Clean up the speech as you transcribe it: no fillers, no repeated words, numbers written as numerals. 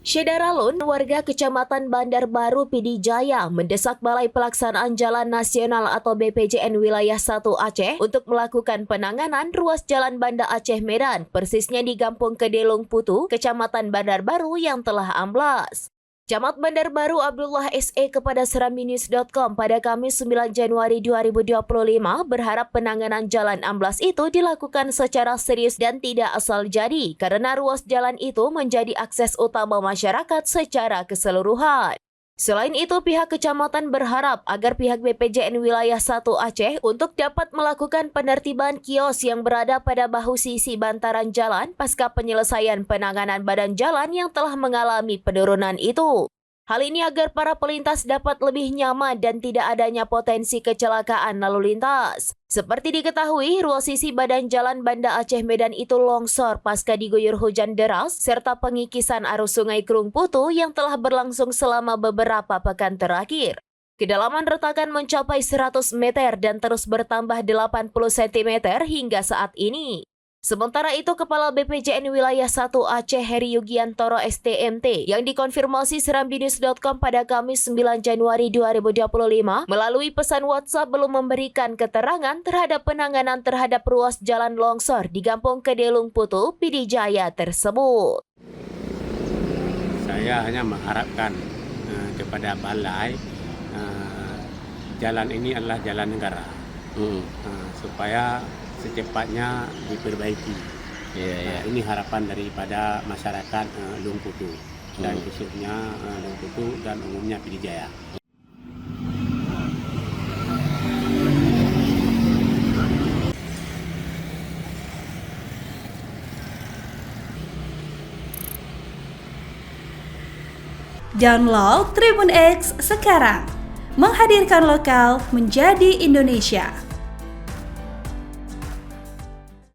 Syedaralun, warga Kecamatan Bandar Baru, Pidi Jaya mendesak Balai Pelaksanaan Jalan Nasional atau BPJN Wilayah 1 Aceh untuk melakukan penanganan ruas Jalan Banda Aceh Medan, persisnya di Kampung Kedelung Putu, Kecamatan Bandar Baru yang telah amblas. Camat Bandar Baru Abdullah SE kepada serambinews.com pada Kamis 9 Januari 2025 berharap penanganan jalan amblas itu dilakukan secara serius dan tidak asal jadi karena ruas jalan itu menjadi akses utama masyarakat secara keseluruhan. Selain itu, pihak kecamatan berharap agar pihak BPJN Wilayah 1 Aceh untuk dapat melakukan penertiban kios yang berada pada bahu sisi bantaran jalan pasca penyelesaian penanganan badan jalan yang telah mengalami penurunan itu. Hal ini agar para pelintas dapat lebih nyaman dan tidak adanya potensi kecelakaan lalu lintas. Seperti diketahui, ruas sisi badan jalan Banda Aceh Medan itu longsor pasca diguyur hujan deras serta pengikisan arus Sungai Krung Putu yang telah berlangsung selama beberapa pekan terakhir. Kedalaman retakan mencapai 100 meter dan terus bertambah 80 cm hingga saat ini. Sementara itu, Kepala BPJN Wilayah 1 Aceh Heri Yugiantoro STMT yang dikonfirmasi serambinews.com pada Kamis 9 Januari 2025 melalui pesan WhatsApp belum memberikan keterangan terhadap penanganan terhadap ruas jalan longsor di Kampung Kedelung Putu, Pidi Jaya tersebut. Saya hanya mengharapkan kepada balai jalan ini adalah jalan negara supaya secepatnya diperbaiki. Ini harapan daripada masyarakat Lung Putu dan khususnya Lung Putu dan umumnya Pidi Jaya. Download Tribun X sekarang, menghadirkan lokal menjadi Indonesia.